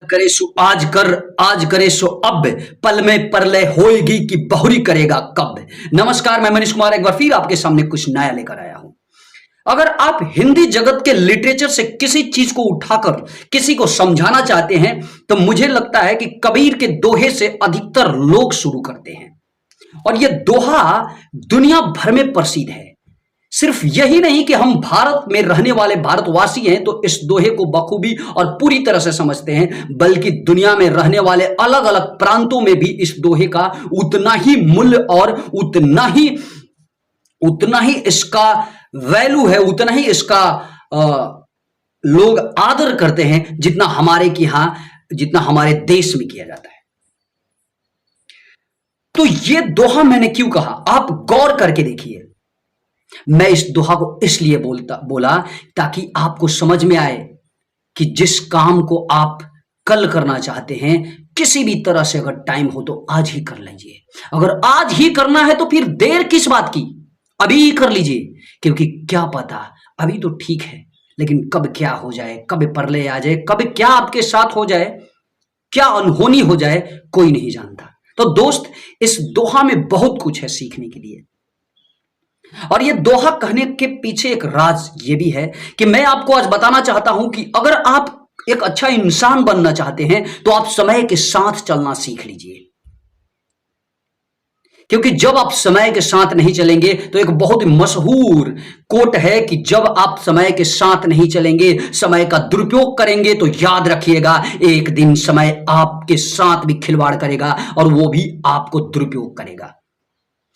करे सो आज कर, आज करे सो अब, पल में परलय होएगी कि बहुरी करेगा कब। नमस्कार, मैं मनीष कुमार एक बार फिर आपके सामने कुछ नया लेकर आया हूं। अगर आप हिंदी जगत के लिटरेचर से किसी चीज को उठाकर किसी को समझाना चाहते हैं तो मुझे लगता है कि कबीर के दोहे से अधिकतर लोग शुरू करते हैं। और यह दोहा दुनिया भर में प्रसिद्ध है। सिर्फ यही नहीं कि हम भारत में रहने वाले भारतवासी हैं तो इस दोहे को बखूबी और पूरी तरह से समझते हैं, बल्कि दुनिया में रहने वाले अलग अलग प्रांतों में भी इस दोहे का उतना ही मूल्य और उतना ही इसका वैल्यू है, उतना ही इसका लोग आदर करते हैं जितना हमारे देश में किया जाता है। तो यह दोहा मैंने क्यों कहा, आप गौर करके देखिए। मैं इस दोहा को इसलिए बोला ताकि आपको समझ में आए कि जिस काम को आप कल करना चाहते हैं, किसी भी तरह से अगर टाइम हो तो आज ही कर लीजिए। अगर आज ही करना है तो फिर देर किस बात की, अभी ही कर लीजिए। क्योंकि क्या पता, अभी तो ठीक है लेकिन कब क्या हो जाए, कब प्रलय आ जाए, कब क्या आपके साथ हो जाए, क्या अनहोनी हो जाए, कोई नहीं जानता। तो दोस्त, इस दोहा में बहुत कुछ है सीखने के लिए। और ये दोहा कहने के पीछे एक राज ये भी है कि मैं आपको आज बताना चाहता हूं कि अगर आप एक अच्छा इंसान बनना चाहते हैं तो आप समय के साथ चलना सीख लीजिए। क्योंकि जब आप समय के साथ नहीं चलेंगे तो एक बहुत मशहूर कोट है कि जब आप समय के साथ नहीं चलेंगे, समय का दुरुपयोग करेंगे, तो याद रखिएगा एक दिन समय आपके साथ भी खिलवाड़ करेगा और वो भी आपको दुरुपयोग करेगा।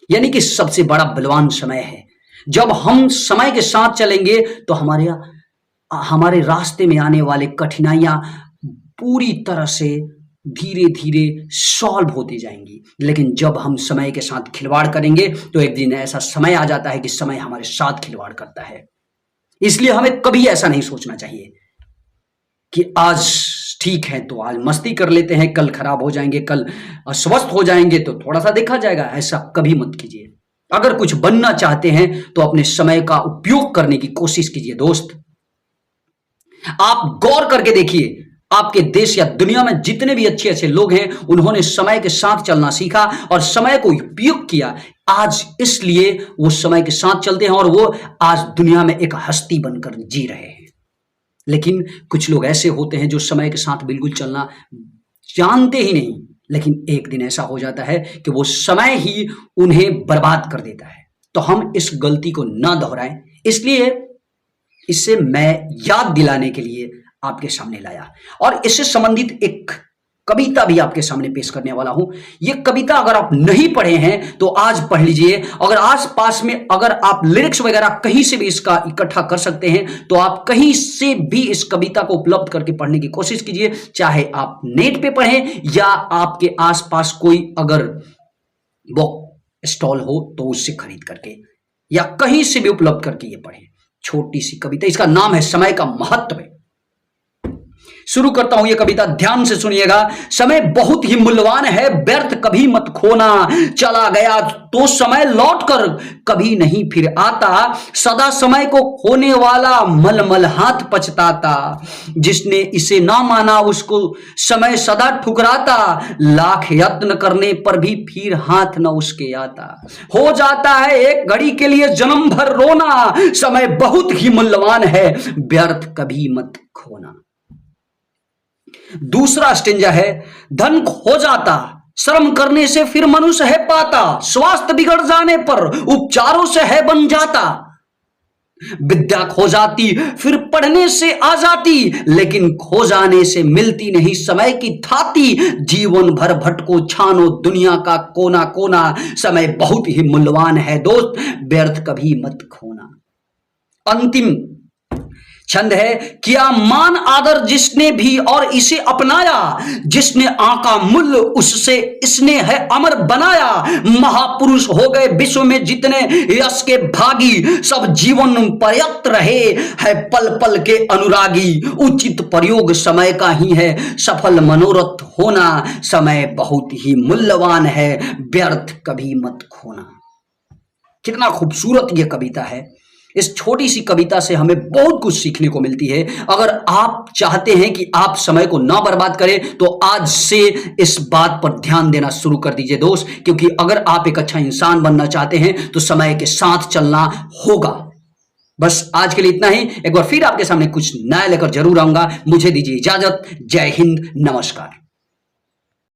यानी कि सबसे बड़ा बलवान समय है। जब हम समय के साथ चलेंगे तो हमारे रास्ते में आने वाले कठिनाइयां पूरी तरह से धीरे धीरे सॉल्व होती जाएंगी। लेकिन जब हम समय के साथ खिलवाड़ करेंगे तो एक दिन ऐसा समय आ जाता है कि समय हमारे साथ खिलवाड़ करता है। इसलिए हमें कभी ऐसा नहीं सोचना चाहिए कि आज ठीक है तो आज मस्ती कर लेते हैं, कल खराब हो जाएंगे, कल अस्वस्थ हो जाएंगे तो थोड़ा सा देखा जाएगा। ऐसा कभी मत कीजिए। अगर कुछ बनना चाहते हैं तो अपने समय का उपयोग करने की कोशिश कीजिए। दोस्त, आप गौर करके देखिए, आपके देश या दुनिया में जितने भी अच्छे अच्छे लोग हैं उन्होंने समय के साथ चलना सीखा और समय को उपयोग किया। आज इसलिए वो समय के साथ चलते हैं और वो आज दुनिया में एक हस्ती बनकर जी रहे हैं। लेकिन कुछ लोग ऐसे होते हैं जो समय के साथ बिल्कुल चलना जानते ही नहीं, लेकिन एक दिन ऐसा हो जाता है कि वो समय ही उन्हें बर्बाद कर देता है। तो हम इस गलती को ना दोहराएं, इसलिए इससे मैं याद दिलाने के लिए आपके सामने लाया और इससे संबंधित एक कविता भी आपके सामने पेश करने वाला हूं। यह कविता अगर आप नहीं पढ़े हैं तो आज पढ़ लीजिए। अगर आसपास में अगर आप लिरिक्स वगैरह कहीं से भी इसका इकट्ठा कर सकते हैं तो आप कहीं से भी इस कविता को उपलब्ध करके पढ़ने की कोशिश कीजिए। चाहे आप नेट पे पढ़ें या आपके आसपास कोई अगर बुक स्टॉल हो तो उससे खरीद करके या कहीं से भी उपलब्ध करके ये पढ़ें। छोटी सी कविता, इसका नाम है समय का महत्व। शुरू करता हूं यह कविता, ध्यान से सुनिएगा। समय बहुत ही मूल्यवान है, व्यर्थ कभी मत खोना। चला गया तो समय लौट कर कभी नहीं फिर आता। सदा समय को खोने वाला मलमल हाथ पछताता। जिसने इसे ना माना उसको समय सदा ठुकराता। लाख यत्न करने पर भी फिर हाथ न उसके आता। हो जाता है एक घड़ी के लिए जन्म भर रोना। समय बहुत ही मूल्यवान है, व्यर्थ कभी मत खोना। दूसरा स्टेंजा है, धन खो जाता श्रम करने से फिर मनुष्य है पाता। स्वास्थ्य बिगड़ जाने पर उपचारों से है बन जाता। विद्या खो जाती फिर पढ़ने से आ जाती, लेकिन खो जाने से मिलती नहीं समय की थाती। जीवन भर भटको छानो दुनिया का कोना कोना। समय बहुत ही मूल्यवान है दोस्त, व्यर्थ कभी मत खोना। अंतिम छंद है, किया मान आदर जिसने भी और इसे अपनाया। जिसने आका मूल्य उससे इसने है अमर बनाया। महापुरुष हो गए विश्व में जितने यश के भागी। सब जीवन पर्याप्त रहे है पल पल के अनुरागी। उचित प्रयोग समय का ही है सफल मनोरथ होना। समय बहुत ही मूल्यवान है, व्यर्थ कभी मत खोना। कितना खूबसूरत ये कविता है। इस छोटी सी कविता से हमें बहुत कुछ सीखने को मिलती है। अगर आप चाहते हैं कि आप समय को ना बर्बाद करें तो आज से इस बात पर ध्यान देना शुरू कर दीजिए दोस्त, क्योंकि अगर आप एक अच्छा इंसान बनना चाहते हैं तो समय के साथ चलना होगा। बस आज के लिए इतना ही। एक बार फिर आपके सामने कुछ नया लेकर जरूर आऊंगा। मुझे दीजिए इजाजत। जय हिंद, नमस्कार।